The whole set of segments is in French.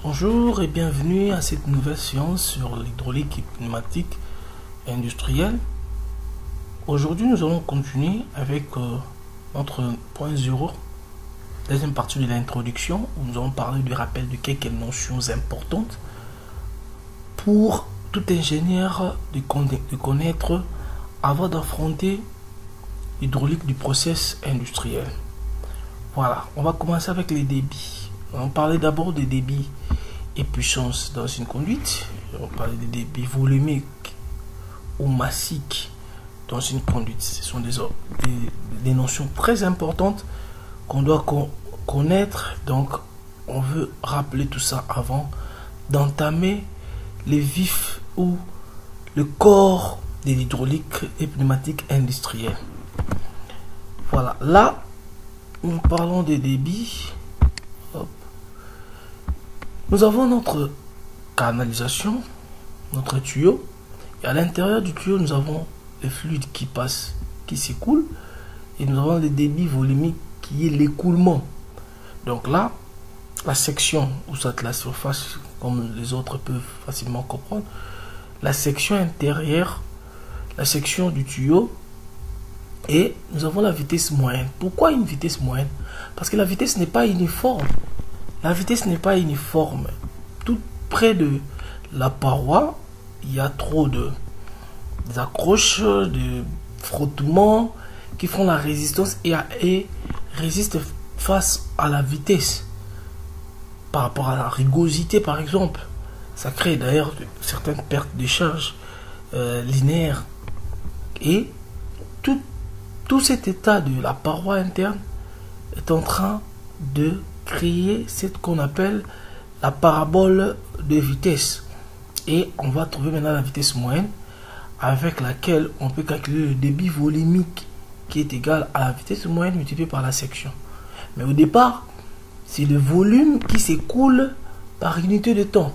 Bonjour et bienvenue à cette nouvelle séance sur l'hydraulique et pneumatique industrielle. Aujourd'hui, nous allons continuer avec notre point 0, deuxième partie de l'introduction, où nous allons parler du rappel de quelques notions importantes pour tout ingénieur de connaître avant d'affronter l'hydraulique du process industriel. Voilà, on va commencer avec les débits. On va parler d'abord des débits et puissance dans une conduite. On va parler des débits volumiques ou massiques dans une conduite. Ce sont des notions très importantes qu'on doit connaître. Donc, on veut rappeler tout ça avant d'entamer les vifs ou le corps de l'hydraulique et pneumatique industrielle. Voilà, là, nous parlons des débits. Hop. Nous avons notre canalisation, notre tuyau, et à l'intérieur du tuyau, nous avons le fluide qui passe, qui s'écoule, et nous avons le débit volumique qui est l'écoulement. Donc là, la section, ou soit la surface, comme les autres peuvent facilement comprendre, la section intérieure, la section du tuyau, et nous avons la vitesse moyenne. Pourquoi une vitesse moyenne? Parce que la vitesse n'est pas uniforme. La vitesse n'est pas uniforme. Tout près de la paroi, il y a trop des accroches, de frottements qui font la résistance et résistent face à la vitesse. Par rapport à la rugosité, par exemple. Ça crée d'ailleurs certaines pertes de charge linéaires. Et tout cet état de la paroi interne est en train de créer ce qu'on appelle la parabole de vitesse. Et on va trouver maintenant la vitesse moyenne avec laquelle on peut calculer le débit volumique qui est égal à la vitesse moyenne multipliée par la section. Mais au départ, c'est le volume qui s'écoule par unité de temps.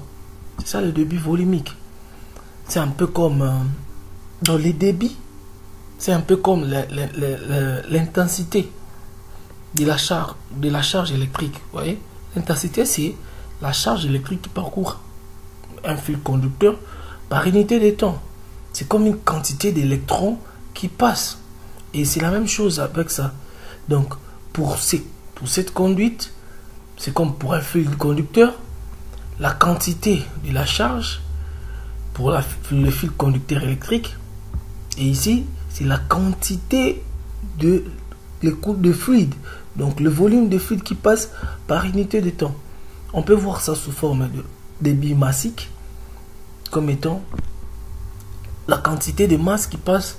C'est ça le débit volumique. C'est un peu comme dans les débits. C'est un peu comme l'intensité de la charge électrique. Vous voyez, l'intensité, c'est la charge électrique qui parcourt un fil conducteur par unité de temps. C'est comme une quantité d'électrons qui passent. Et c'est la même chose avec ça. Donc, pour cette conduite, c'est comme pour un fil conducteur, la quantité de la charge pour le fil conducteur électrique. Et ici, c'est la quantité de l'écoute de fluide. Donc, le volume de fluide qui passe par unité de temps. On peut voir ça sous forme de débit massique, comme étant la quantité de masse qui passe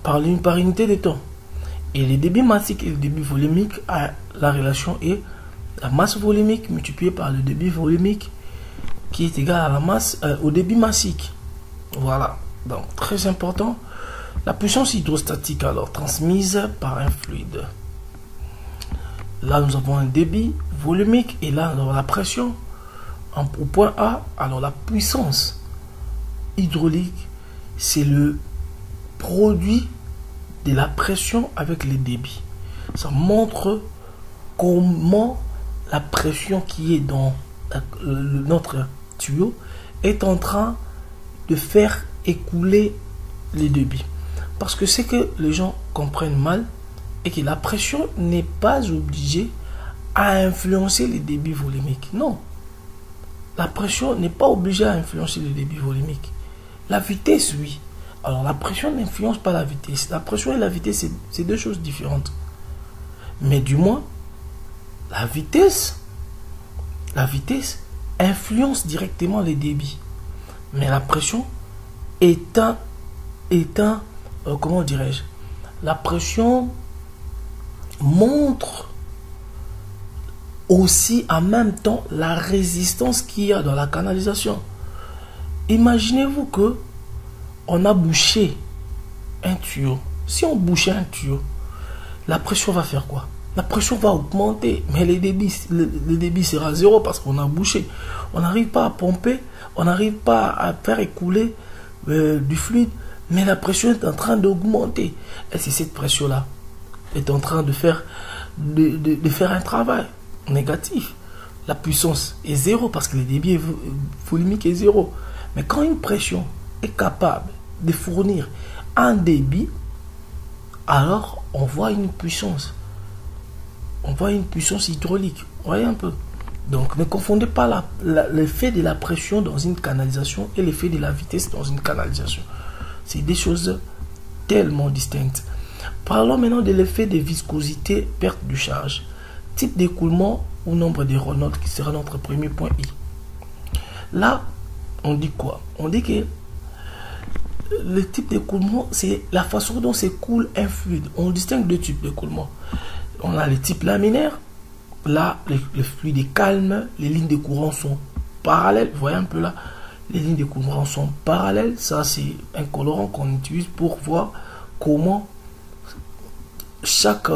par unité de temps. Et les débits massiques et le débit volumique, la relation est la masse volumique multipliée par le débit volumique qui est égal à la masse au débit massique. Voilà. Donc, très important. La puissance hydrostatique, alors, transmise par un fluide. Là, nous avons un débit volumique et là, nous avons la pression. Au point A, alors la puissance hydraulique, c'est le produit de la pression avec les débits. Ça montre comment la pression qui est dans notre tuyau est en train de faire écouler les débits. Parce que c'est que les gens comprennent mal et que la pression n'est pas obligée à influencer les débits volumiques. Non. La pression n'est pas obligée à influencer les débits volumiques. La vitesse, oui. Alors la pression n'influence pas la vitesse. La pression et la vitesse, c'est deux choses différentes. Mais du moins, la vitesse influence directement les débits. Mais la pression comment dirais-je, la pression montre aussi en même temps la résistance qu'il y a dans la canalisation. Imaginez-vous que on a bouché un tuyau. Si on bouchait un tuyau, la pression va faire quoi? La pression va augmenter, mais le débit sera zéro parce qu'on a bouché. On n'arrive pas à pomper, on n'arrive pas à faire écouler du fluide, mais la pression est en train d'augmenter. Et c'est cette pression-là est en train de faire un travail négatif. la puissance est zéro parce que le débit volumique est zéro. Mais quand une pression est capable de fournir un débit, alors on voit une puissance. On voit une puissance hydraulique. Vous voyez un peu. Donc ne confondez pas l'effet de la pression dans une canalisation et l'effet de la vitesse dans une canalisation. C'est des choses tellement distinctes. Parlons maintenant de l'effet de viscosité, perte de charge. Type d'écoulement ou nombre de Reynolds qui sera notre premier point I. Là, on dit quoi? On dit que le type d'écoulement, c'est la façon dont s'écoule un fluide. On distingue deux types d'écoulement. On a le type laminaire. Là, le fluide est calme. Les lignes de courant sont parallèles. Vous voyez un peu là. Les lignes de courant sont parallèles. Ça, c'est un colorant qu'on utilise pour voir comment chaque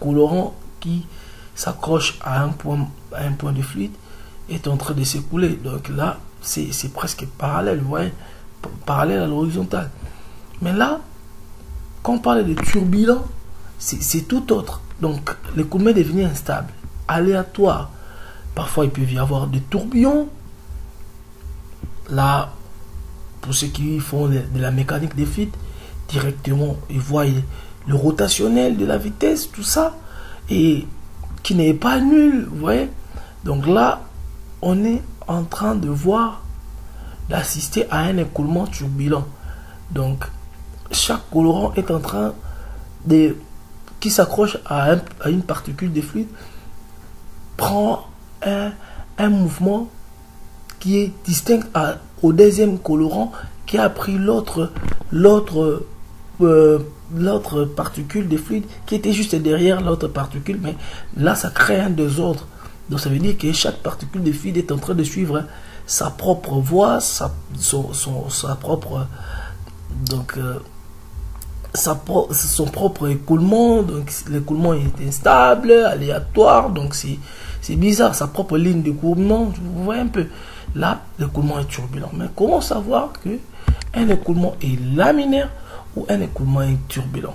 colorant qui s'accroche à un point de fluide est en train de s'écouler. Donc là, c'est presque parallèle. Vous voyez, parallèle à l'horizontale. Mais là, quand on parle de turbulent, c'est tout autre. Donc, l'écoulement devient instable, aléatoire. Parfois, il peut y avoir des tourbillons. Là, pour ceux qui font de la mécanique des fluides, directement, ils voient le rotationnel de la vitesse, tout ça, et qui n'est pas nul, vous voyez. Donc là, on est en train de voir, d'assister à un écoulement turbulent. Donc, chaque colorant est en train de, qui s'accroche à une particule de fluide, prend un mouvement qui est distinct au deuxième colorant qui a pris l'autre particule de fluide qui était juste derrière l'autre particule, mais là ça crée un désordre. Donc ça veut dire que chaque particule de fluide est en train de suivre sa propre voie, son propre écoulement. Donc l'écoulement est instable, aléatoire, donc c'est bizarre, sa propre ligne d'écoulement. Vous voyez un peu là, l'écoulement est turbulent. Mais comment savoir que un écoulement est laminaire ou un écoulement est turbulent?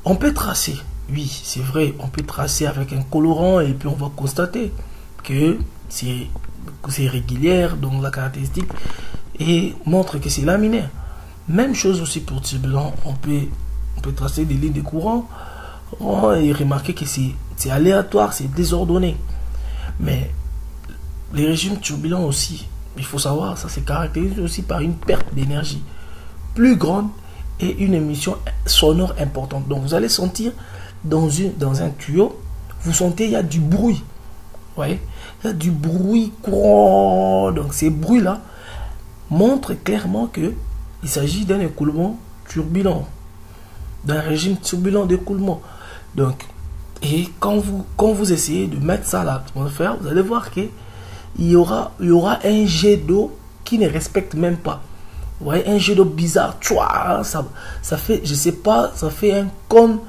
On peut tracer, oui, c'est vrai, on peut tracer avec un colorant et puis on va constater que c'est régulière, donc la caractéristique et montre que c'est laminaire. Même chose aussi pour turbulent, on peut tracer des lignes de courant et remarquer que c'est aléatoire, c'est désordonné. Mais les régimes turbulents aussi, il faut savoir, ça se caractérise aussi par une perte d'énergie plus grande et une émission sonore importante. Donc vous allez sentir dans un tuyau, vous sentez il y a du bruit. Vous voyez, il y a du bruit courant. Donc ces bruits-là montrent clairement que il s'agit d'un écoulement turbulent, d'un régime turbulent d'écoulement. Donc, et quand vous essayez de mettre ça à l'atmosphère, vous allez voir que il y aura un jet d'eau qui ne respecte même pas. Vous voyez, un jet d'eau bizarre, ça fait, je sais pas, ça fait un comme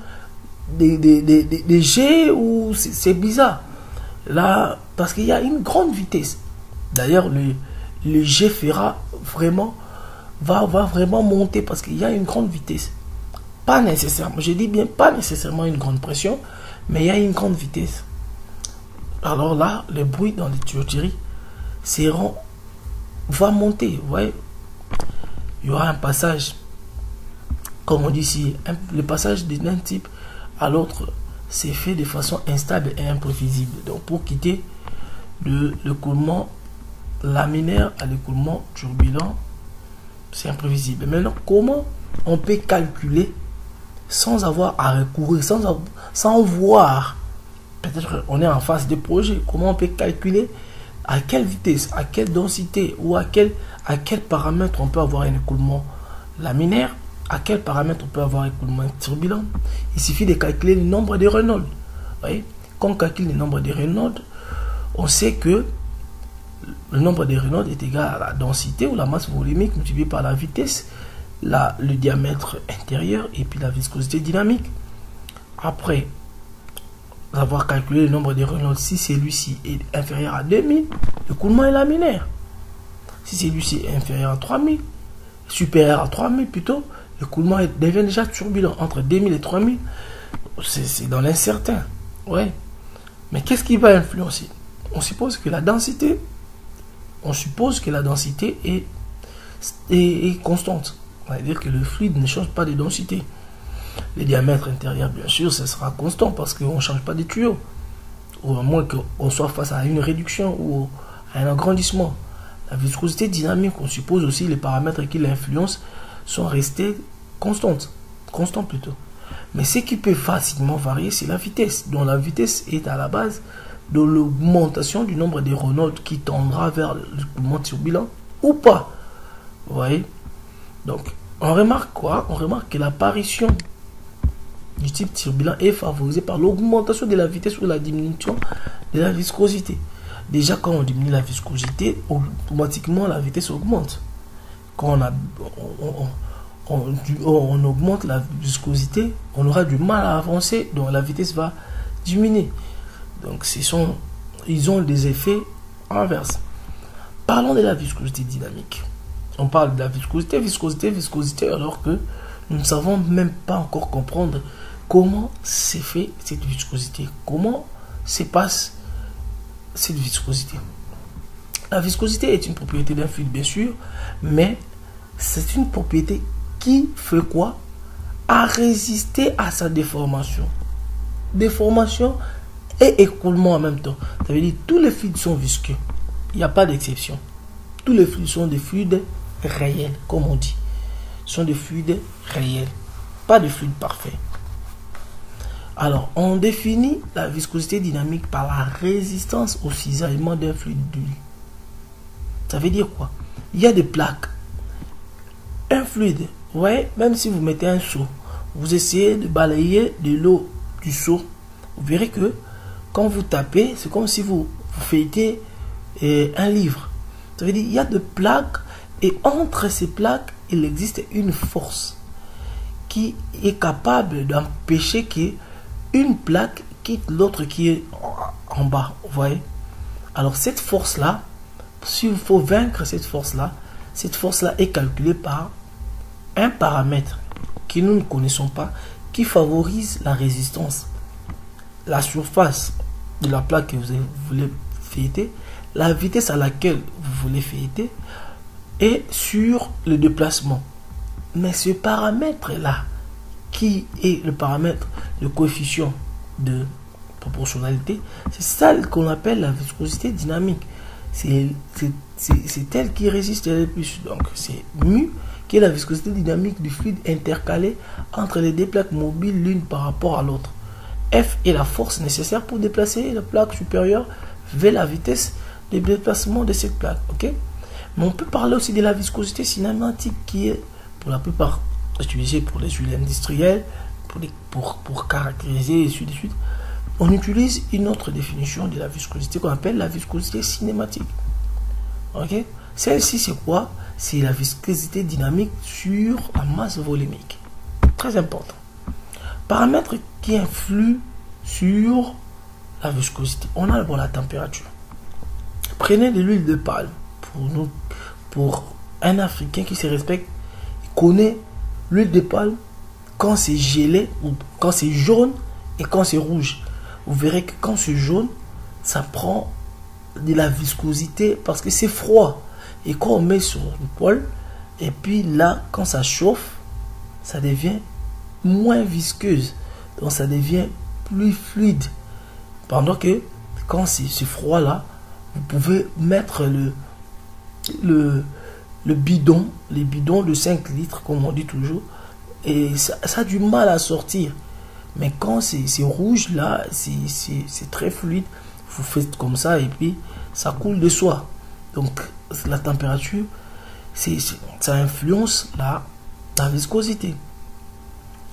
des jets où c'est bizarre. Là, parce qu'il y a une grande vitesse. D'ailleurs, le jet va vraiment monter parce qu'il y a une grande vitesse. Pas nécessairement, je dis bien pas nécessairement une grande pression, mais il y a une grande vitesse. Alors là, le bruit dans les tuyauteries va monter. Vous voyez, il y aura un passage, comme on dit ici, le passage d'un type à l'autre, c'est fait de façon instable et imprévisible. Donc pour quitter de l'écoulement laminaire à l'écoulement turbulent, c'est imprévisible. Maintenant, comment on peut calculer sans avoir à recourir, sans voir, peut-être on est en phase de projet, comment on peut calculer à quelle vitesse, à quelle densité ou à quel paramètre on peut avoir un écoulement laminaire, à quel paramètre on peut avoir un écoulement turbulent. Il suffit de calculer le nombre de Reynolds. Vous voyez, quand on calcule le nombre de Reynolds, on sait que le nombre de Reynolds est égal à la densité ou la masse volumique multipliée par la vitesse, le diamètre intérieur et puis la viscosité dynamique. Après avoir calculé le nombre de Reynolds, si celui-ci est inférieur à 2000, l'écoulement est laminaire. Si celui-ci est inférieur à 3000, supérieur à 3000 plutôt, l'écoulement devient déjà turbulent. Entre 2000 et 3000, c'est dans l'incertain. Ouais. Mais qu'est-ce qui va influencer? On suppose que la densité est constante. C'est-à-dire que le fluide ne change pas de densité. Le diamètre intérieur, bien sûr, ce sera constant parce qu'on ne change pas de tuyau. Ou à moins qu'on soit face à une réduction ou à un agrandissement. La viscosité dynamique, on suppose aussi les paramètres qui l'influencent sont restés constants plutôt. Mais ce qui peut facilement varier, c'est la vitesse. Donc la vitesse est à la base de l'augmentation du nombre de Reynolds qui tendra vers l'écoulement turbulent ou pas. Vous voyez? Donc, on remarque quoi? On remarque que l'apparition du type turbulent est favorisée par l'augmentation de la vitesse ou la diminution de la viscosité. Déjà, quand on diminue la viscosité, automatiquement la vitesse augmente. Quand on augmente la viscosité, on aura du mal à avancer, donc la vitesse va diminuer. Donc, ils ont des effets inverses. Parlons de la viscosité dynamique. On parle de la viscosité, alors que nous ne savons même pas encore comprendre comment s'est fait cette viscosité, comment se passe cette viscosité. La viscosité est une propriété d'un fluide, bien sûr, mais c'est une propriété qui fait quoi? À résister à sa déformation. Déformation et écoulement en même temps. Ça veut dire que tous les fluides sont visqueux. Il n'y a pas d'exception. Tous les fluides sont des fluides réels, comme on dit. Ce sont des fluides réels, pas de fluides parfaits. Alors, on définit la viscosité dynamique par la résistance au cisaillement d'un fluide d'huile. Ça veut dire quoi? Il y a des plaques. Un fluide, vous voyez, même si vous mettez un seau, vous essayez de balayer de l'eau du seau, vous verrez que quand vous tapez, c'est comme si vous feuilletez un livre. Ça veut dire qu'il y a des plaques et entre ces plaques, il existe une force qui est capable d'empêcher qu'une plaque quitte l'autre qui est en bas. Vous voyez? Alors cette force-là, s'il faut vaincre cette force-là est calculée par un paramètre que nous ne connaissons pas, qui favorise la résistance. La surface de la plaque que vous voulez feuilleter, la vitesse à laquelle vous voulez feuilleter, et sur le déplacement. Mais ce paramètre-là, qui est le paramètre, le coefficient de proportionnalité, c'est ça qu'on appelle la viscosité dynamique. C'est elle qui résiste le plus. Donc, c'est mu qui est la viscosité dynamique du fluide intercalé entre les deux plaques mobiles l'une par rapport à l'autre. F est la force nécessaire pour déplacer la plaque supérieure vers la vitesse de déplacement de cette plaque. Ok? Mais on peut parler aussi de la viscosité cinématique qui est pour la plupart utilisée pour les huiles industrielles, pour caractériser et suite de suite. On utilise une autre définition de la viscosité qu'on appelle la viscosité cinématique. Ok? Celle-ci, c'est quoi? C'est la viscosité dynamique sur la masse volumique. Très important. Paramètres qui influent sur la viscosité. On a d'abord la température. Prenez de l'huile de palme. Pour un Africain qui se respecte, il connaît l'huile de palme quand c'est gelé, ou quand c'est jaune et quand c'est rouge. Vous verrez que quand c'est jaune, ça prend de la viscosité parce que c'est froid. Et quand on met sur une poêle, et puis là, quand ça chauffe, ça devient moins visqueuse. Donc ça devient plus fluide. Pendant que quand c'est froid là, vous pouvez mettre le bidon, les bidons de 5 litres, comme on dit toujours, et ça a du mal à sortir. Mais quand c'est rouge là, c'est très fluide. Vous faites comme ça et puis ça coule de soi. Donc la température, ça influence la viscosité.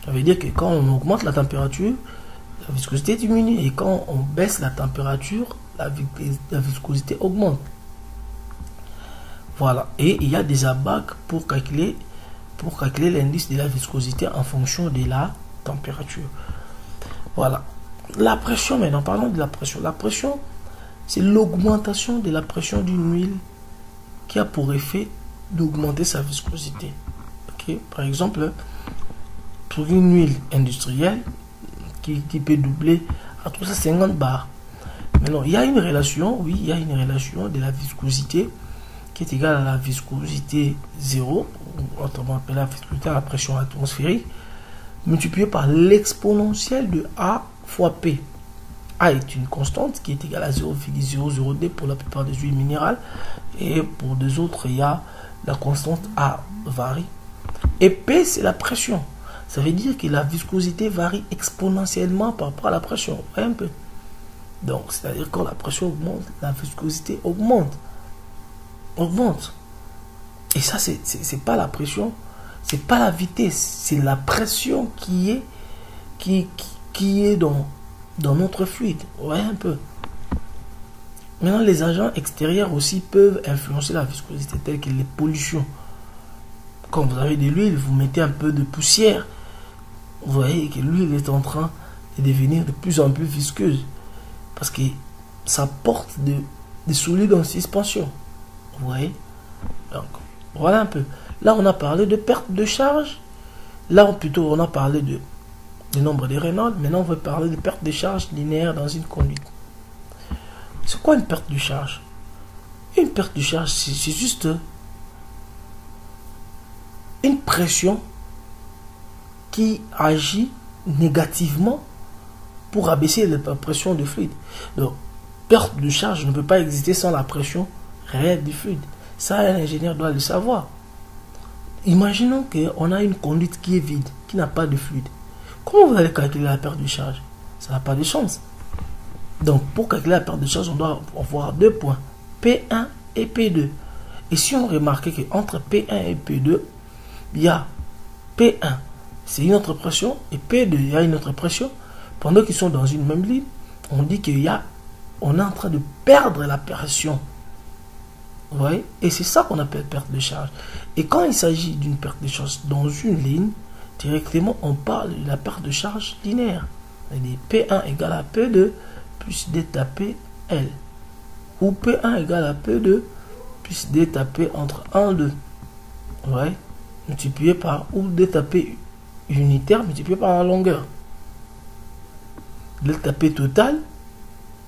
Ça veut dire que quand on augmente la température, la viscosité diminue. Et quand on baisse la température, la viscosité augmente. Voilà. Et il y a des abacs pour calculer l'indice de la viscosité en fonction de la température. Voilà. La pression, maintenant, parlons de la pression. La pression, c'est l'augmentation de la pression d'une huile qui a pour effet d'augmenter sa viscosité. Okay? Par exemple, pour une huile industrielle qui peut doubler à 350 bars, Maintenant, il y a une relation, oui, il y a une relation de la viscosité qui est égale à la viscosité 0, autrement appelée la viscosité à la pression atmosphérique, multiplié par l'exponentielle de A fois P. A est une constante qui est égale à 0,002 pour la plupart des huiles minérales. Et pour deux autres, il y a la constante A varie. Et P, c'est la pression. Ça veut dire que la viscosité varie exponentiellement par rapport à la pression. Vous voyez un peu? Donc, c'est-à-dire quand la pression augmente, la viscosité augmente. Et ça, c'est pas la pression, c'est pas la vitesse, c'est la pression qui est dans notre fluide. Vous voyez un peu? Maintenant, les agents extérieurs aussi peuvent influencer la viscosité, tels que les pollutions. Quand vous avez de l'huile, vous mettez un peu de poussière, vous voyez que l'huile est en train de devenir de plus en plus visqueuse. Parce que ça porte des solides en suspension. Vous voyez? Donc, voilà un peu. Là, on a parlé de perte de charge. Là, plutôt, on a parlé de nombre de Reynolds. Maintenant, on va parler de perte de charge linéaire dans une conduite. C'est quoi une perte de charge? Une perte de charge, c'est juste une pression qui agit négativement pour abaisser la pression du fluide. Donc, perte de charge ne peut pas exister sans la pression réelle du fluide. Ça, un ingénieur doit le savoir. Imaginons qu'on a une conduite qui est vide, qui n'a pas de fluide. Comment vous allez calculer la perte de charge? Ça n'a pas de chance. Donc, pour calculer la perte de charge, on doit avoir deux points, P1 et P2. Et si on remarque qu'entre P1 et P2, il y a P1, c'est une autre pression, et P2, il y a une autre pression, pendant qu'ils sont dans une même ligne, on dit on est en train de perdre la pression. Vous voyez? Et c'est ça qu'on appelle perte de charge. Et quand il s'agit d'une perte de charge dans une ligne, directement, on parle de la perte de charge linéaire. C'est-à-dire P1 égale à P2 plus delta PL. Ou P1 égale à P2 plus delta P entre 1 et 2. Vous voyez? Multiplié par, ou delta P unitaire multiplié par la longueur. Delta P total,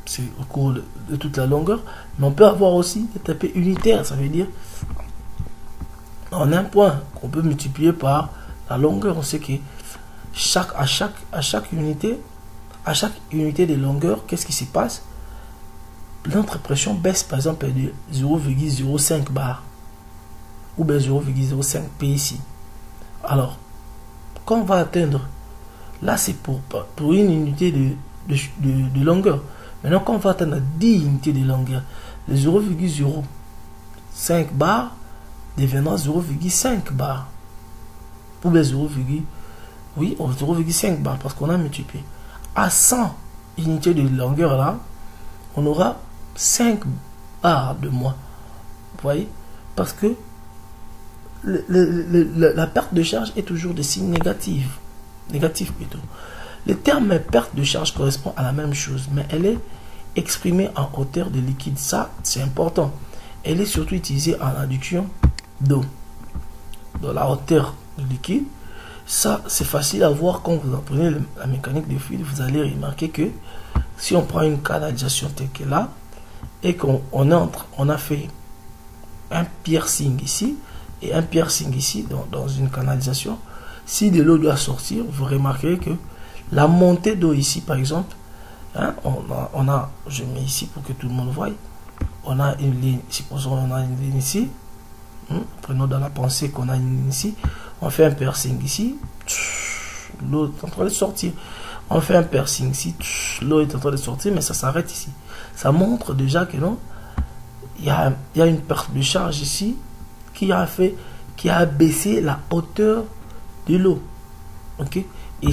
c'est au cours de toute la longueur, mais on peut avoir aussi delta P unitaire, ça veut dire en un point qu'on peut multiplier par la longueur. On sait que à chaque unité de longueur, qu'est-ce qui se passe? Notre pression baisse par exemple de 0,05 bar ou bien 0,05 P ici. Alors, quand on va atteindre, là c'est pour une unité de longueur. Maintenant, quand on va atteindre 10 unités de longueur, le 0,05 bar deviendra 0,5 bar. Ou bien 0,5 bar, parce qu'on a multiplié. À 100 unités de longueur, là, on aura 5 bars de moins. Vous voyez? Parce que la perte de charge est toujours de signe négatif. Négatif plutôt. Le terme perte de charge correspond à la même chose, mais elle est exprimée en hauteur de liquide. Ça, c'est important. Elle est surtout utilisée en adduction d'eau. Dans la hauteur du liquide, ça, c'est facile à voir quand vous apprenez la mécanique des fluides. Vous allez remarquer que si on prend une canalisation telle que là, et qu'on a fait un piercing ici, et un piercing ici, dans une canalisation, si de l'eau doit sortir, vous remarquerez que la montée d'eau ici, par exemple, hein, je mets ici pour que tout le monde voie, on a une ligne, supposons on a une ligne ici, prenons dans la pensée qu'on a une ligne ici, on fait un piercing ici, l'eau est en train de sortir, on fait un piercing ici, l'eau est en train de sortir, mais ça s'arrête ici. Ça montre déjà que non, il y a une perte de charge ici qui a baissé la hauteur de l'eau. Ok? Et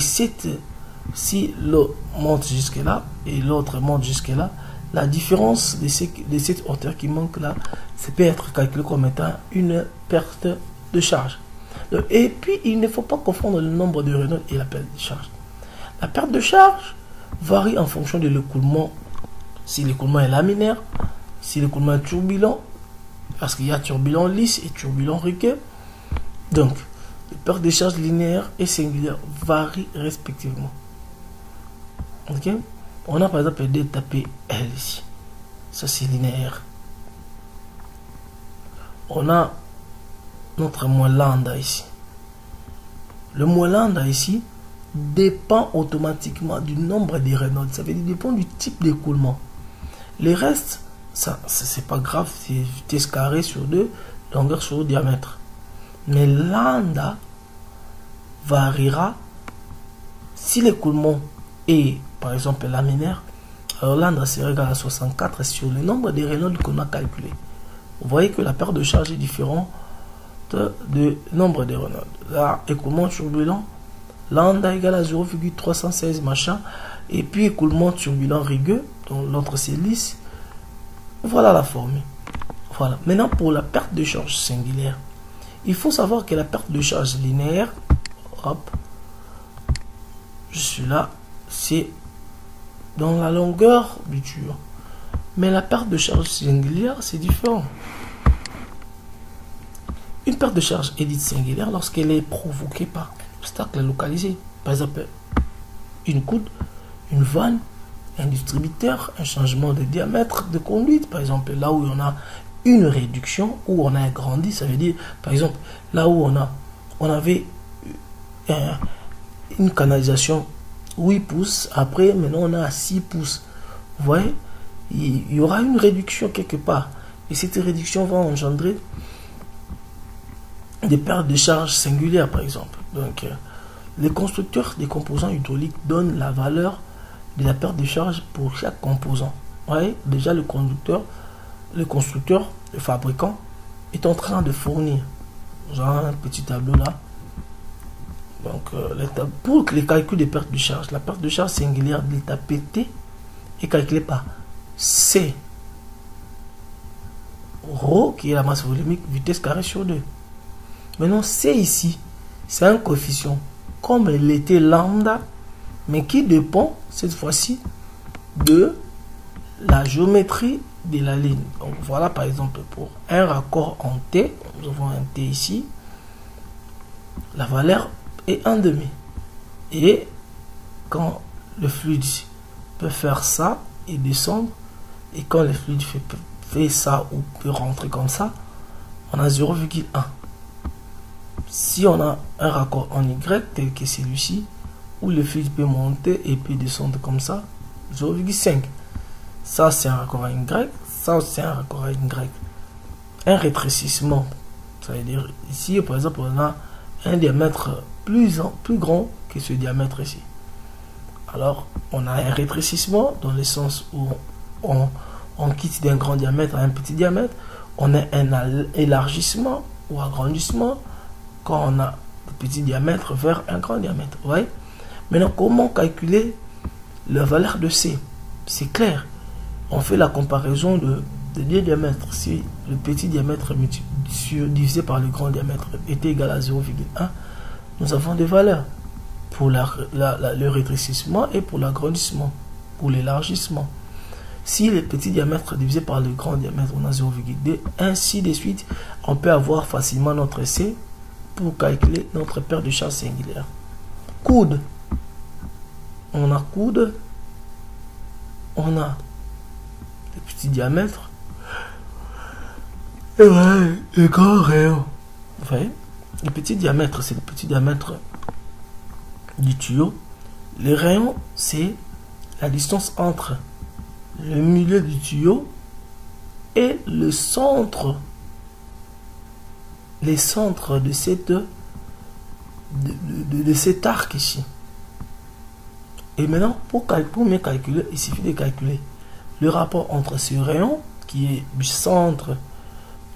si l'eau monte jusque là et l'autre monte jusque là, la différence de cette hauteur qui manque là, ça peut être calculé comme étant une perte de charge. Et puis, il ne faut pas confondre le nombre de Reynolds et la perte de charge. La perte de charge varie en fonction de l'écoulement. Si l'écoulement est laminaire, si l'écoulement est turbulent, parce qu'il y a turbulent lisse et turbulent riquet. Donc, les pertes de charge linéaires et singulaires varient respectivement. Ok? On a par exemple delta PL ici. Ça c'est linéaire. On a notre moins lambda ici. Le moins lambda ici dépend automatiquement du nombre des Reynolds. Ça veut dire dépend du type d'écoulement. Les restes, ça c'est pas grave, c'est vitesse carrée sur 2, longueur sur diamètre. Mais lambda variera si l'écoulement est par exemple laminaire. Alors lambda sera égal à 64 sur le nombre de Reynolds qu'on a calculé. Vous voyez que la perte de charge est différente de nombre de Reynolds. Là, écoulement turbulent, lambda égale à 0,316 machin. Et puis écoulement turbulent rigueux, donc l'autre c'est lisse. Voilà la formule. Voilà. Maintenant pour la perte de charge singulière, il faut savoir que la perte de charge linéaire, hop, je suis là, c'est dans la longueur du tuyau. Mais la perte de charge singulière, c'est différent. Une perte de charge est dite singulière lorsqu'elle est provoquée par un obstacle localisé. Par exemple, une coude, une vanne, un distributeur, un changement de diamètre de conduite. Par exemple, là où on a une réduction, où on a agrandi, ça veut dire, par exemple, là où on avait une canalisation 8 pouces, après, maintenant on a 6 pouces. Vous voyez, il y aura une réduction quelque part. Et cette réduction va engendrer des pertes de charge singulières, par exemple. Donc, les constructeurs des composants hydrauliques donnent la valeur de la perte de charge pour chaque composant. Vous voyez, déjà le constructeur, le fabricant, est en train de fournir, genre un petit tableau là. Donc, pour les calculs des pertes de charge, la perte de charge singulière de l'état PT est calculée par C, ρ qui est la masse volumique, vitesse carrée sur 2. Maintenant, C ici, c'est un coefficient comme l'était lambda, mais qui dépend cette fois-ci de la géométrie de la ligne. Donc voilà par exemple pour un raccord en T, nous avons un T ici, la valeur est 1,5. Et quand le fluide peut faire ça et descendre, et quand le fluide fait ça ou peut rentrer comme ça, on a 0,1. Si on a un raccord en Y tel que celui-ci, où le fluide peut monter et peut descendre comme ça, 0,5. Ça c'est un raccord à Y, ça c'est un raccord à Y. Un rétrécissement, ça veut dire ici par exemple on a un diamètre plus grand que ce diamètre ici. Alors on a un rétrécissement dans le sens où on quitte d'un grand diamètre à un petit diamètre. On a un élargissement ou agrandissement quand on a un petit diamètre vers un grand diamètre. Vous voyez? Maintenant, comment calculer la valeur de C? C'est clair. On fait la comparaison de deux diamètres. Si le petit diamètre divisé par le grand diamètre était égal à 0,1, nous avons des valeurs pour le rétrécissement et pour l'agrandissement, pour l'élargissement. Si le petit diamètre divisé par le grand diamètre, on a 0,2, ainsi de suite, on peut avoir facilement notre C pour calculer notre perte de charge singulière. Coude. On a coude. On a le petit diamètre. Et ouais, le grand rayon. Vous voyez? Le petit diamètre, c'est le petit diamètre du tuyau. Le rayon, c'est la distance entre le milieu du tuyau et le centre. Les centres de cet arc ici. Et maintenant, pour mieux calculer, il suffit de calculer le rapport entre ce rayon qui est du centre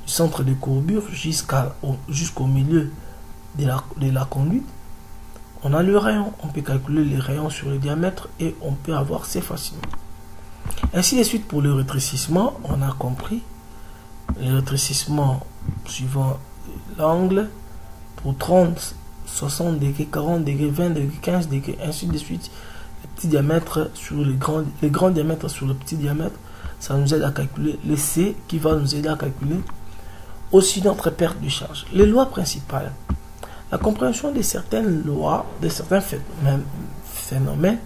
de courbure jusqu'au milieu de la conduite. On a le rayon, on peut calculer les rayons sur le diamètre et on peut avoir C facilement. Ainsi de suite pour le rétrécissement, on a compris le rétrécissement suivant l'angle pour 30, 60 degrés, 40 degrés, 20 degrés, 15 degrés, ainsi de suite. Le petit diamètre sur le grand diamètre sur le petit diamètre, ça nous aide à calculer le C qui va nous aider à calculer aussi notre perte de charge. Les lois principales. La compréhension de certaines lois, de certains phénomènes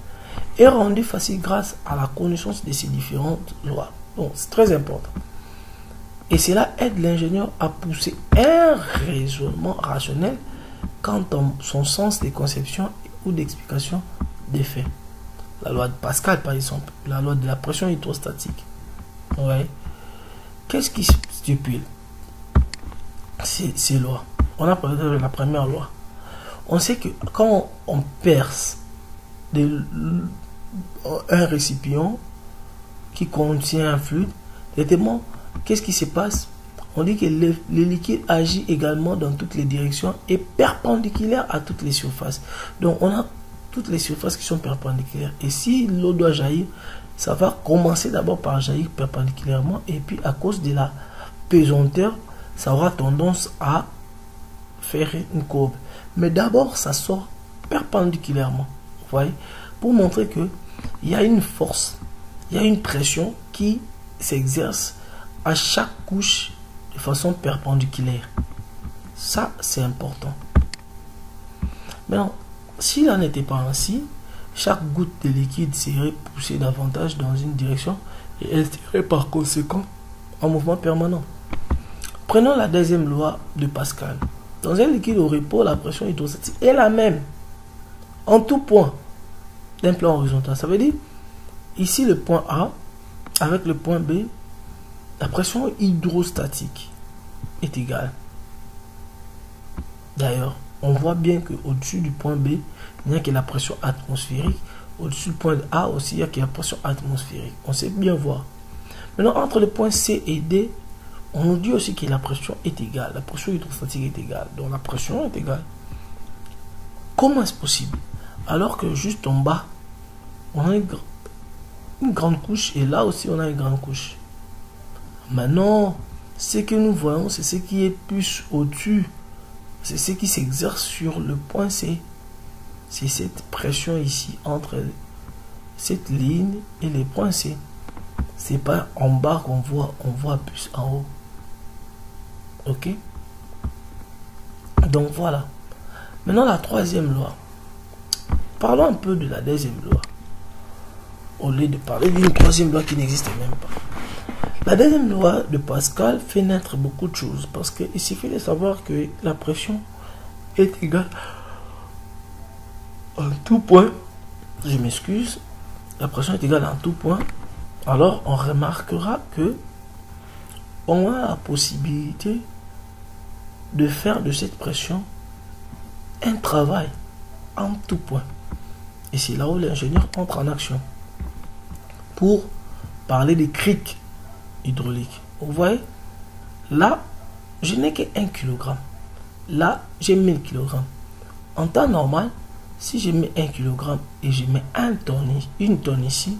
est rendu facile grâce à la connaissance de ces différentes lois. Donc, c'est très important. Et cela aide l'ingénieur à pousser un raisonnement rationnel quant à son sens des conceptions ou d'explication des faits. La loi de Pascal, par exemple, la loi de la pression hydrostatique. Ouais. Qu'est-ce qui stipule ces lois? On a parlé de la première loi. On sait que quand on perce un récipient qui contient un fluide, qu'est-ce qui se passe? On dit que le liquide agit également dans toutes les directions et perpendiculaire à toutes les surfaces. Donc on a toutes les surfaces qui sont perpendiculaires. Et si l'eau doit jaillir, ça va commencer d'abord par jaillir perpendiculairement et puis à cause de la pesanteur, ça aura tendance à faire une courbe. Mais d'abord, ça sort perpendiculairement. Vous voyez? Pour montrer que il y a une force, il y a une pression qui s'exerce à chaque couche de façon perpendiculaire. Ça, c'est important. Maintenant, s'il n'en était pas ainsi, chaque goutte de liquide serait poussée davantage dans une direction et elle serait par conséquent en mouvement permanent. Prenons la deuxième loi de Pascal. Dans un liquide au repos, la pression hydrostatique est la même en tout point d'un plan horizontal. Ça veut dire, ici le point A avec le point B, la pression hydrostatique est égale. D'ailleurs, on voit bien qu'au-dessus du point B, il n'y a que la pression atmosphérique. Au-dessus du point A aussi, il n'y a que la pression atmosphérique. On sait bien voir. Maintenant, entre le point C et D, on nous dit aussi que la pression est égale. La pression hydrostatique est égale. Donc la pression est égale. Comment est-ce possible? Alors que juste en bas, on a une grande couche et là aussi on a une grande couche. Maintenant, ce que nous voyons, c'est ce qui est plus au-dessus. C'est ce qui s'exerce sur le point C. C'est cette pression ici entre cette ligne et les points C. C'est pas en bas qu'on voit, on voit plus en haut. Ok? Donc voilà. Maintenant la troisième loi. Parlons un peu de la deuxième loi. Au lieu de parler d'une troisième loi qui n'existe même pas. La deuxième loi de Pascal fait naître beaucoup de choses. Parce qu'il suffit de savoir que la pression est égale en tout point. Je m'excuse. La pression est égale en tout point. Alors on remarquera que on a la possibilité de faire de cette pression un travail en tout point. Et c'est là où l'ingénieur entre en action pour parler des criques hydrauliques. Vous voyez, là, je n'ai que 1 kg. Là, j'ai 1000 kg. En temps normal, si je mets 1 kg et je mets une tonne ici,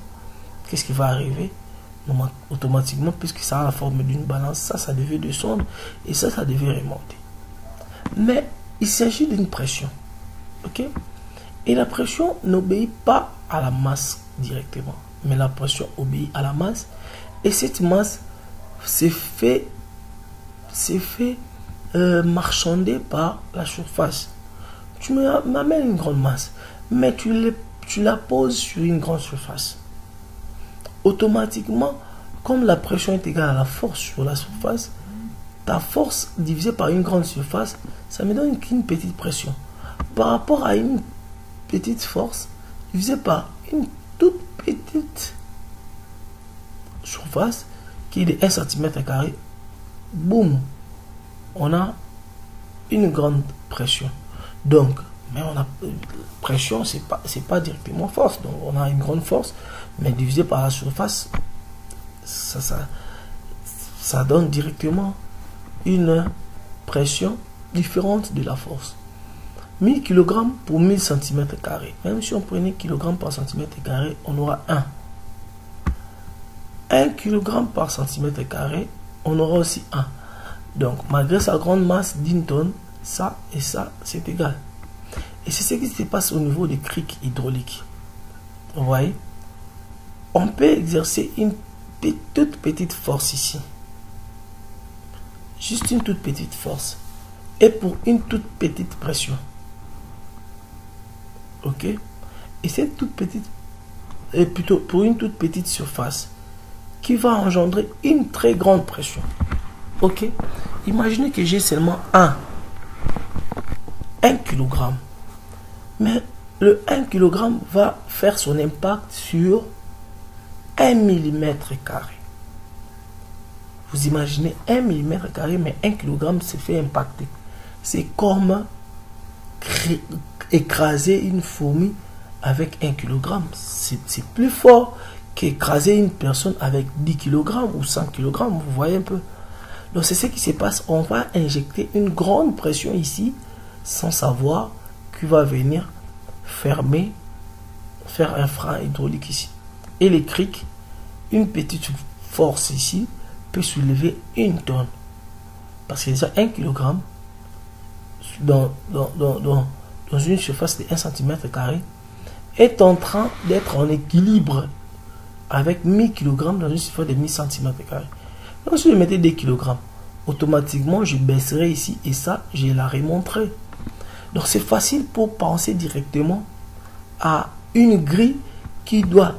qu'est-ce qui va arriver? Automatiquement, puisque ça a la forme d'une balance, ça devait descendre et ça devait remonter. Mais il s'agit d'une pression. Ok? Et la pression n'obéit pas à la masse directement, mais la pression obéit à la masse. Et cette masse s'est fait marchander par la surface. Tu m'amènes une grande masse, mais tu la poses sur une grande surface. Automatiquement, comme la pression est égale à la force sur la surface, ta force divisée par une grande surface, ça me donne une petite pression. Par rapport à une petite force divisée par une toute petite surface qui est de 1 cm², boum, on a une grande pression. Donc, mais on a pression, c'est pas directement force. Donc on a une grande force, mais divisé par la surface, ça donne directement une pression différente de la force. 1000 kg pour 1000 cm². Même si on prenait kg par cm², on aura 1. 1 kg par cm², on aura aussi 1. Donc, malgré sa grande masse d'une tonne, ça et ça, c'est égal. Et c'est ce qui se passe au niveau des criques hydrauliques. Vous voyez? On peut exercer une toute petite force ici. Juste une toute petite force. Et pour une toute petite pression. Ok? Et cette toute petite et plutôt pour une toute petite surface qui va engendrer une très grande pression. Ok, imaginez que j'ai seulement 1 kg, mais le 1 kg va faire son impact sur 1 mm². Vous imaginez 1 mm², mais 1 kg se fait impacter. C'est comme écraser une fourmi avec 1 kg. C'est plus fort qu'écraser une personne avec 10 kg ou 100 kg. Vous voyez un peu. Donc c'est ce qui se passe. On va injecter une grande pression ici sans savoir qui va venir fermer, faire un frein hydraulique ici. Et les crics, une petite force ici peut soulever 1 tonne. Parce que déjà 1 kg dans une surface de 1 cm² est en train d'être en équilibre avec 1000 kg dans une surface de 1000 cm². Donc si je mettais 2 kg, automatiquement je baisserai ici et ça, je la remonterai. Donc c'est facile pour penser directement à une grille qui doit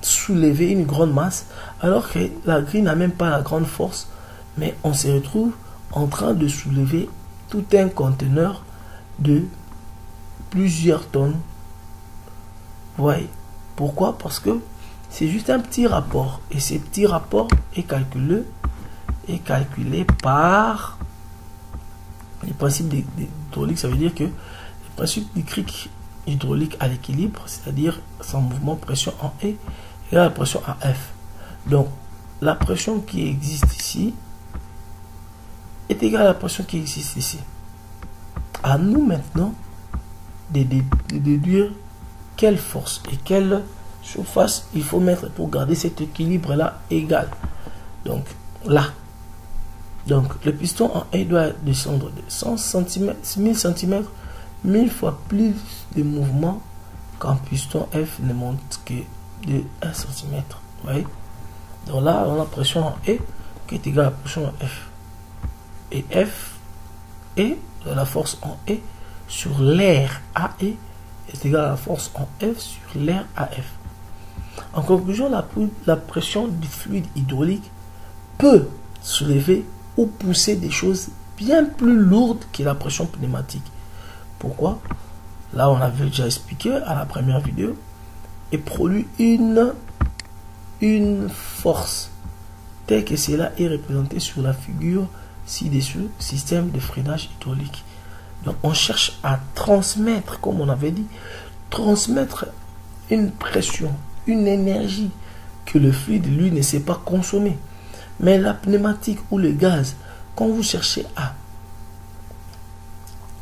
soulever une grande masse, alors que la grille n'a même pas la grande force, mais on se retrouve en train de soulever tout un conteneur de plusieurs tonnes. Vous voyez pourquoi? Parce que c'est juste un petit rapport, et ce petit rapport est calculé par les principes hydrauliques. Ça veut dire que le principe du cric hydraulique à l'équilibre, c'est-à-dire sans mouvement, pression en E et la pression en F. Donc la pression qui existe ici est égale à la pression qui existe ici. À nous maintenant de déduire quelle force et quelle surface il faut mettre pour garder cet équilibre là égal. Donc là, donc le piston en E doit descendre de 100 cm, 1000 cm, 1000 fois plus de mouvement qu'un piston F ne monte que de 1 cm. Vous voyez? Donc là, on a la pression en E qui est égale à la pression en F. Et F et la force en E sur l'air AE est égale à la force en F sur l'air AF. En conclusion, la pression du fluide hydraulique peut soulever ou pousser des choses bien plus lourdes que la pression pneumatique. Pourquoi? Là, on avait déjà expliqué à la première vidéo, et produit une force telle que cela est représenté sur la figure ci-dessous, système de freinage hydraulique. Donc on cherche à transmettre, comme on avait dit, transmettre une pression, une énergie que le fluide, lui, ne sait pas consommer. Mais la pneumatique ou le gaz, quand vous cherchez à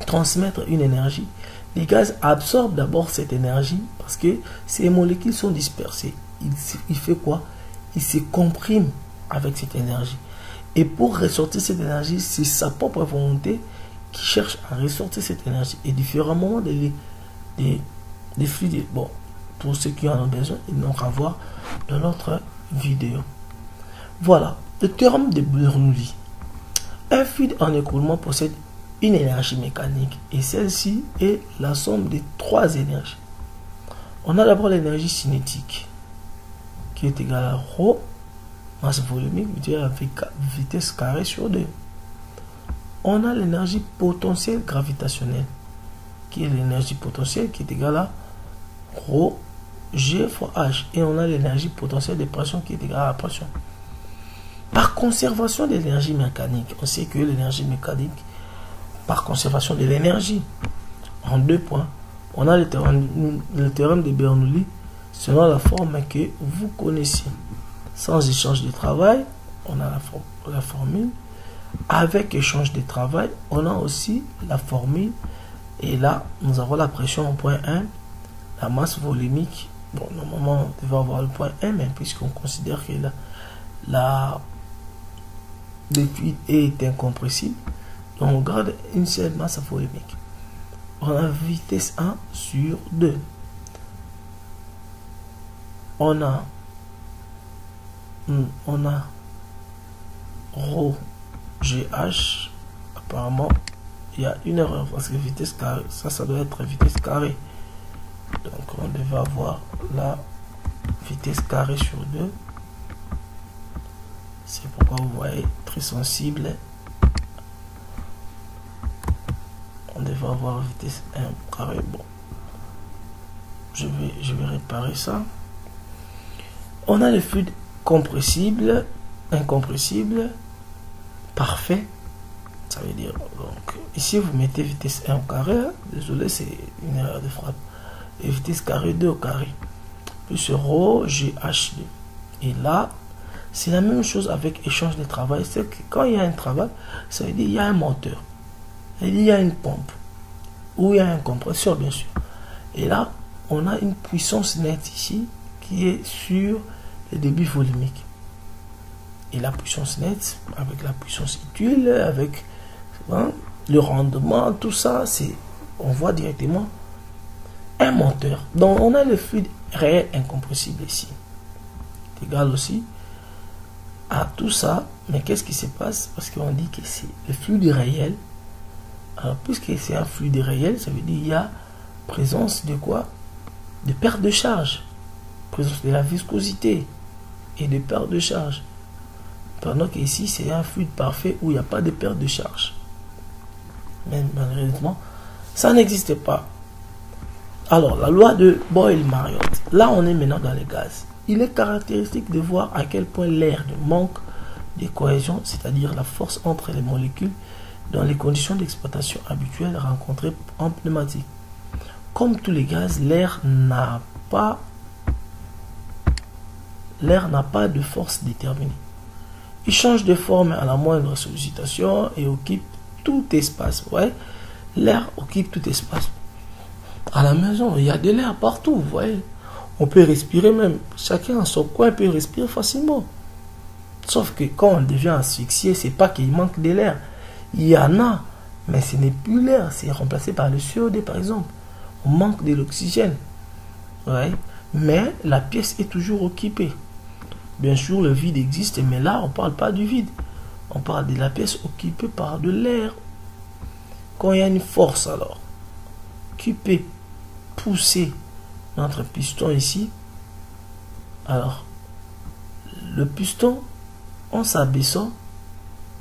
transmettre une énergie, les gaz absorbent d'abord cette énergie parce que ces molécules sont dispersées. Il fait quoi? Il se comprime avec cette énergie. Et pour ressortir cette énergie, c'est sa propre volonté qui cherche à ressortir cette énergie. Et différemment des fluides. Bon, pour ceux qui en ont besoin, ils n'ont qu'à voir dans notre vidéo. Voilà, le théorème de Bernoulli. Un fluide en écoulement possède une énergie mécanique et celle-ci est la somme des 3 énergies. On a d'abord l'énergie cinétique qui est égale à ρ, masse volumique, à vitesse carrée sur 2. On a l'énergie potentielle gravitationnelle qui est l'énergie potentielle qui est égale à ρ G fois H, et on a l'énergie potentielle de pression qui est égale à la pression. Par conservation de l'énergie mécanique, on sait que l'énergie mécanique, par conservation de l'énergie, en 2 points, on a le théorème de Bernoulli selon la forme que vous connaissez. Sans échange de travail, on a la formule. Avec échange de travail, on a aussi la formule. Et là, nous avons la pression en point 1, la masse volumique. Bon, normalement, on devait avoir le point 1, mais puisqu'on considère que le fluide est incompressible, donc on garde une seule masse volumique. On a vitesse 1 sur 2. On a ρ GH. Apparemment, il y a une erreur parce que vitesse carrée, ça doit être vitesse carrée. Donc on devait avoir là vitesse carrée sur 2. C'est pourquoi vous voyez, très sensible. On devait avoir vitesse 1 carré. Bon, je vais réparer ça. On a le fluide compressible, incompressible, parfait. Ça veut dire, donc, ici vous mettez vitesse 1 au carré. Désolé, c'est une erreur de frappe. Et vitesse carré 2 au carré. Plus rho GH2. Et là, c'est la même chose avec échange de travail. C'est que quand il y a un travail, ça veut dire qu'il y a un moteur. Il y a une pompe. Ou il y a un compresseur, bien sûr. Et là, on a une puissance nette ici qui est sur le débit volumique. Et la puissance nette, avec la puissance utile, avec le rendement, tout ça, on voit directement un moteur. Donc, on a le fluide réel incompressible ici. Égal aussi à tout ça. Mais qu'est-ce qui se passe? Parce qu'on dit que c'est le fluide réel. Alors, puisque c'est un fluide réel, ça veut dire qu'il y a présence de quoi? De perte de charge. Présence de la viscosité et de perte de charge. Pendant qu'ici, c'est un fluide parfait où il n'y a pas de perte de charge. Mais malheureusement, ça n'existe pas. Alors, la loi de Boyle-Mariotte. Là, on est maintenant dans les gaz. Il est caractéristique de voir à quel point l'air manque de cohésion, c'est-à-dire la force entre les molécules, dans les conditions d'exploitation habituelles rencontrées en pneumatique. Comme tous les gaz, l'air n'a pas de force déterminée. Il change de forme à la moindre sollicitation et occupe tout espace. Vous voyez, l'air occupe tout espace. À la maison, il y a de l'air partout, vous voyez. On peut respirer même. Chacun en son coin peut respirer facilement. Sauf que quand on devient asphyxié, c'est pas qu'il manque de l'air. Il y en a, mais ce n'est plus l'air. C'est remplacé par le CO2, par exemple. On manque de l'oxygène. Ouais. Mais la pièce est toujours occupée. Bien sûr, le vide existe, mais là, on ne parle pas du vide. On parle de la pièce occupée par de l'air. Quand il y a une force, alors, qui peut pousser notre piston ici, alors, le piston, en s'abaissant,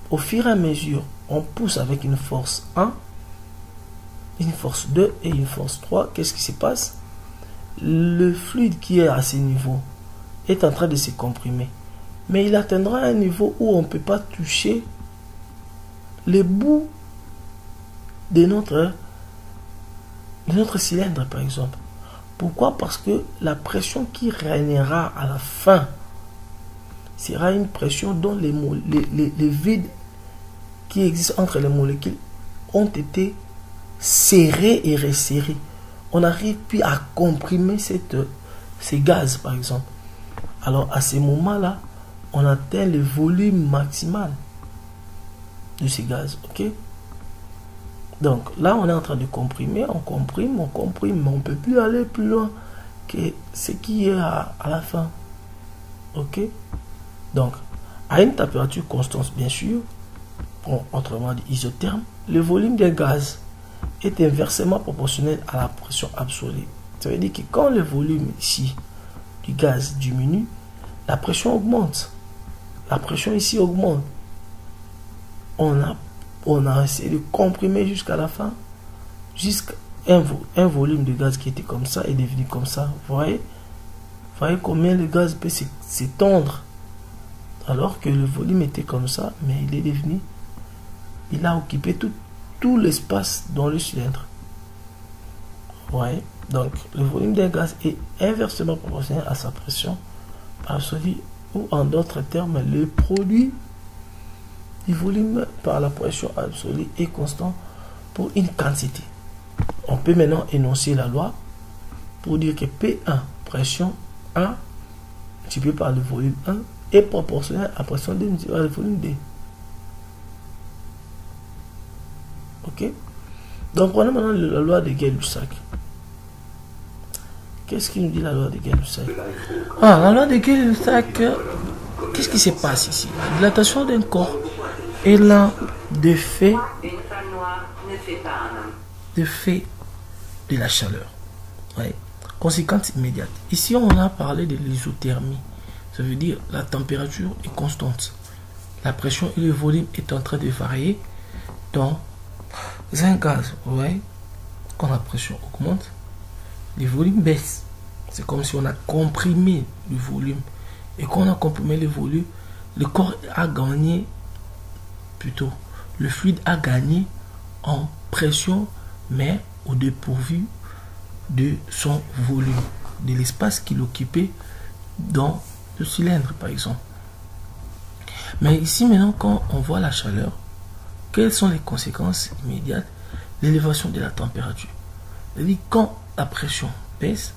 au fur et à mesure, on pousse avec une force 1, une force 2 et une force 3. Qu'est-ce qui se passe? Le fluide qui est à ce niveau est en train de se comprimer. Mais il atteindra un niveau où on ne peut pas toucher les bouts de notre cylindre, par exemple. Pourquoi? Parce que la pression qui régnera à la fin sera une pression dont les vides qui existent entre les molécules ont été serrés et resserrés. On n'arrive plus à comprimer ces gaz, par exemple. Alors, à ce moment-là, on atteint le volume maximal de ces gaz. Ok? Donc, là, on est en train de comprimer. On comprime, mais on ne peut plus aller plus loin que ce qui est à la fin. Ok? Donc, à une température constante, bien sûr, autrement dit isotherme, le volume des gaz est inversement proportionnel à la pression absolue. Ça veut dire que quand le volume ici du gaz diminue, la pression augmente. La pression ici augmente. On a essayé de comprimer jusqu'à la fin, jusqu'à un volume de gaz qui était comme ça est devenu comme ça. Vous voyez combien le gaz peut s'étendre alors que le volume était comme ça, mais il a occupé tout l'espace dans le cylindre. Ouais. Donc, le volume d'un gaz est inversement proportionnel à sa pression absolue, ou en d'autres termes, le produit du volume par la pression absolue est constant pour une quantité. On peut maintenant énoncer la loi pour dire que P1, pression 1, multiplié par le volume 1, est proportionnel à la pression 2 multiplié par le volume 2. Ok? Donc, prenons maintenant la loi de Gay-Lussac. Qu'est-ce qui nous dit la loi de Gay-Lussac? La loi de Gay-Lussac, qu'est-ce qui se passe ici? La dilatation d'un corps est l'un des faits de la chaleur. Ouais. Conséquence immédiate. Ici, on a parlé de l'isothermie. Ça veut dire la température est constante. La pression et le volume est en train de varier dans un gaz. Vous voyez, quand la pression augmente, le volume baisse. C'est comme si on a comprimé le volume. Et quand on a comprimé le volume, le corps a gagné, plutôt, le fluide a gagné en pression, mais au dépourvu de son volume, de l'espace qu'il occupait dans le cylindre, par exemple. Mais ici, maintenant, quand on voit la chaleur, quelles sont les conséquences immédiates? L'élévation de la température. C'est-à-dire, quand la pression baisse,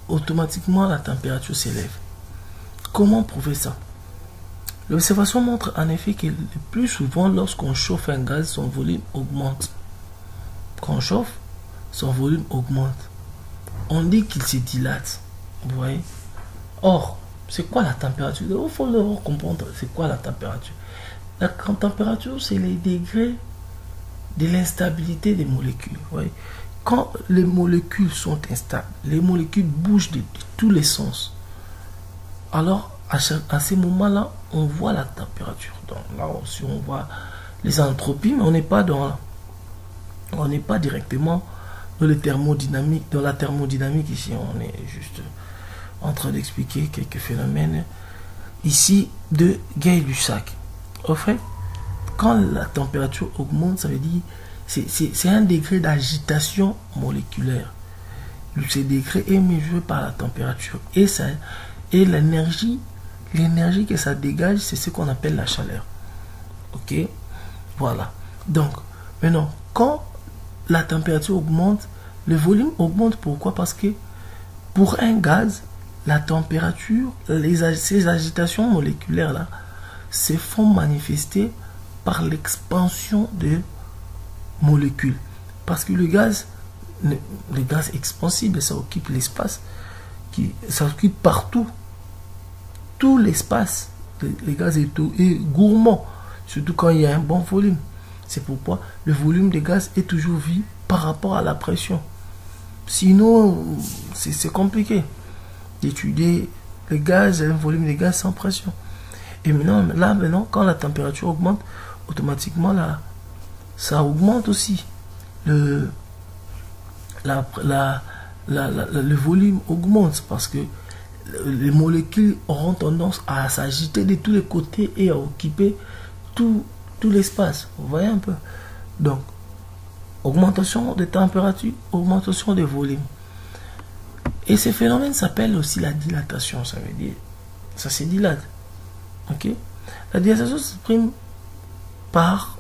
automatiquement la température s'élève. Comment prouver ça? L'observation montre en effet que le plus souvent, lorsqu'on chauffe un gaz, son volume augmente. Quand on chauffe, son volume augmente. On dit qu'il se dilate. Vous voyez? Or, c'est quoi la température? Il faut le comprendre. C'est quoi la température? La température, c'est les degrés de l'instabilité des molécules. Vous voyez? Quand les molécules sont instables, les molécules bougent de tous les sens. Alors, à ces moments-là, on voit la température. Donc là aussi, on voit les entropies, mais on n'est pas directement dans le thermodynamique, dans la thermodynamique ici. On est juste en train d'expliquer quelques phénomènes ici de Gay-Lussac. En fait, quand la température augmente, ça veut dire c'est un degré d'agitation moléculaire. Ce degré est mesuré par la température et l'énergie que ça dégage, c'est ce qu'on appelle la chaleur. Ok, voilà. Donc maintenant, quand la température augmente, le volume augmente. Pourquoi? Parce que pour un gaz, la température, ces agitations moléculaires là se font manifester par l'expansion de molécules. Parce que le gaz expansible, ça occupe l'espace, ça occupe partout, tout l'espace. Le gaz est gourmand, surtout quand il y a un bon volume. C'est pourquoi le volume de gaz est toujours vu par rapport à la pression. Sinon, c'est compliqué d'étudier le gaz, un volume de gaz sans pression. Et maintenant, quand la température augmente, automatiquement, là, ça augmente aussi. Le volume augmente parce que les molécules auront tendance à s'agiter de tous les côtés et à occuper tout l'espace. Vous voyez un peu? Donc, augmentation de température, augmentation de volume. Et ce phénomène s'appelle aussi la dilatation. Ça veut dire, ça se dilate. Ok? La dilatation s'exprime par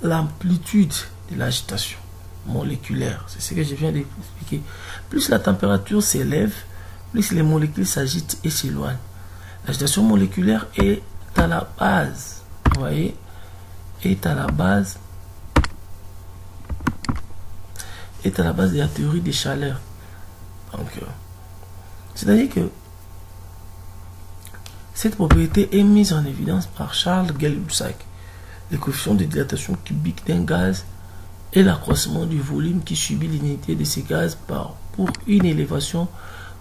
l'amplitude de l'agitation moléculaire. C'est ce que je viens d'expliquer. Plus la température s'élève, plus les molécules s'agitent et s'éloignent. L'agitation moléculaire est à la base, vous voyez, est à la base de la théorie des chaleurs. Donc, c'est-à-dire que cette propriété est mise en évidence par Charles Gay-Lussac. Le coefficient de dilatation cubique d'un gaz et l'accroissement du volume qui subit l'inunité de ces gaz pour une élévation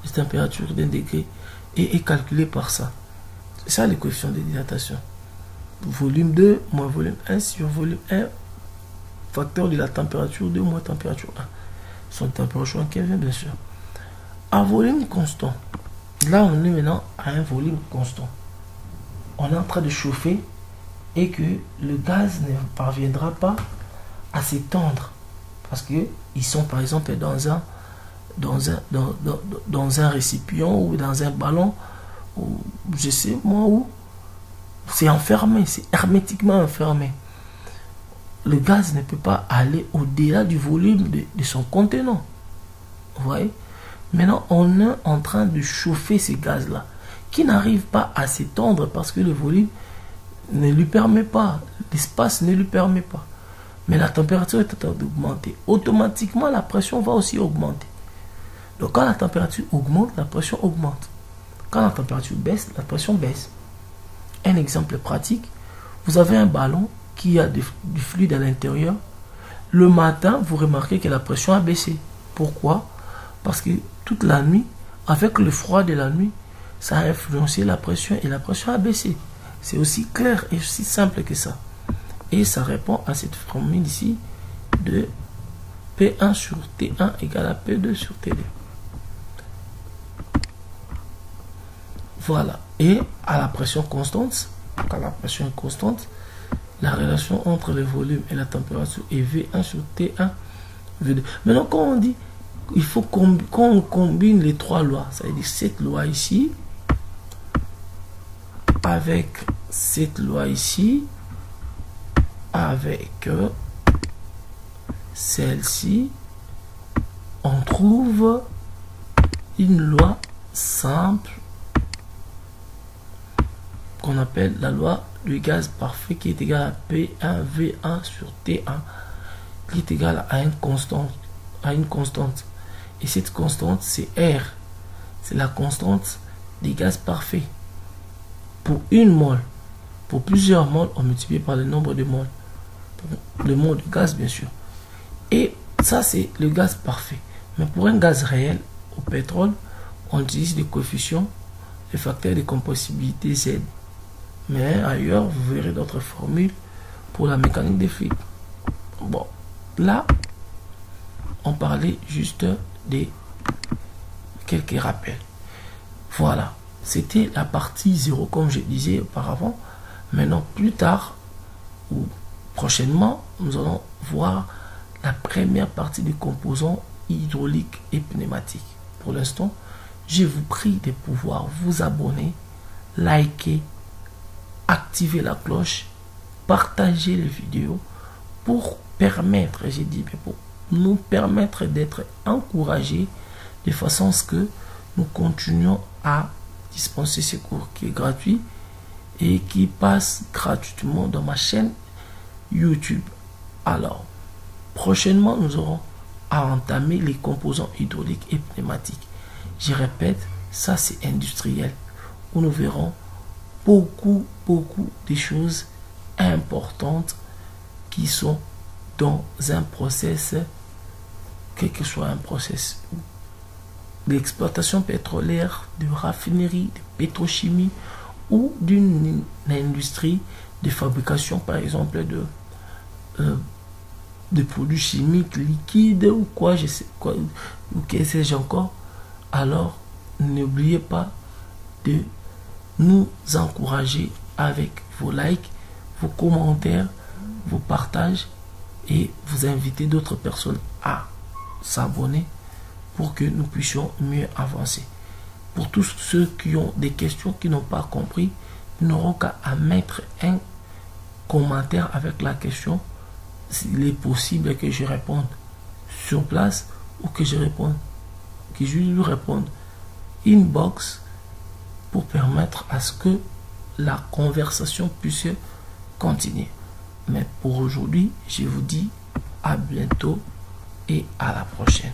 de température d'un degré est calculé par ça. C'est ça le coefficient de dilatation. Volume 2 moins volume 1 sur volume 1, facteur de la température 2 moins température 1. Son température en Kelvin, bien sûr. À volume constant, là on est maintenant à un volume constant. On est en train de chauffer et que le gaz ne parviendra pas à s'étendre parce que ils sont par exemple dans un récipient ou dans un ballon ou je sais moi où c'est enfermé, c'est hermétiquement enfermé. Le gaz ne peut pas aller au-delà du volume de son contenant. Vous voyez? Maintenant, on est en train de chauffer ces gaz-là qui n'arrivent pas à s'étendre parce que le volume ne lui permet pas, l'espace ne lui permet pas. Mais la température est en train d'augmenter. Automatiquement, la pression va aussi augmenter. Donc, quand la température augmente, la pression augmente. Quand la température baisse, la pression baisse. Un exemple pratique, vous avez un ballon qui a du fluide à l'intérieur. Le matin, vous remarquez que la pression a baissé. Pourquoi? Parce que toute la nuit, avec le froid de la nuit, ça a influencé la pression et la pression a baissé. C'est aussi clair et aussi simple que ça. Et ça répond à cette formule ici de P1 sur T1 égale à P2 sur T2. Voilà. Et à la pression constante, quand la pression est constante, la relation entre le volume et la température est V1 sur T1, V2. Maintenant, quand on dit il faut qu'on combine les trois lois, ça veut dire cette loi ici avec cette loi ici avec celle-ci, on trouve une loi simple qu'on appelle la loi du gaz parfait, qui est égale à P1V1 sur T1, qui est égale à une constante. Et cette constante, c'est R. C'est la constante des gaz parfaits. Pour une mole, pour plusieurs moles, on multiplie par le nombre de moles. Le mole de gaz, bien sûr. Et ça, c'est le gaz parfait. Mais pour un gaz réel, au pétrole, on utilise des coefficients, les facteurs de compressibilité Z. Mais ailleurs, vous verrez d'autres formules pour la mécanique des fluides. Bon, là, on parlait juste de quelques rappels. Voilà, c'était la partie 0, comme je disais auparavant. Maintenant, plus tard, ou prochainement, nous allons voir la première partie des composants hydrauliques et pneumatiques. Pour l'instant, je vous prie de pouvoir vous abonner, liker, activer la cloche, partager les vidéos pour permettre, j'ai dit, pour nous permettre d'être encouragés de façon à ce que nous continuions à dispenser ce cours qui est gratuit et qui passe gratuitement dans ma chaîne YouTube. Alors, prochainement, nous aurons à entamer les composants hydrauliques et pneumatiques. Je répète, ça c'est industriel, où nous verrons beaucoup de choses importantes qui sont dans un process, quel que soit un process d'exploitation pétrolière, de raffinerie, de pétrochimie ou d'une industrie de fabrication, par exemple, de produits chimiques liquides ou quoi, je sais quoi, ou que sais-je encore. Alors, n'oubliez pas de nous encourager avec vos likes, vos commentaires, vos partages et vous inviter d'autres personnes à s'abonner pour que nous puissions mieux avancer. Pour tous ceux qui ont des questions, qui n'ont pas compris, ils n'auront qu'à mettre un commentaire avec la question. S'il est possible que je réponde sur place ou que je lui réponde inbox pour permettre à ce que la conversation puisse continuer. Mais pour aujourd'hui, je vous dis à bientôt et à la prochaine.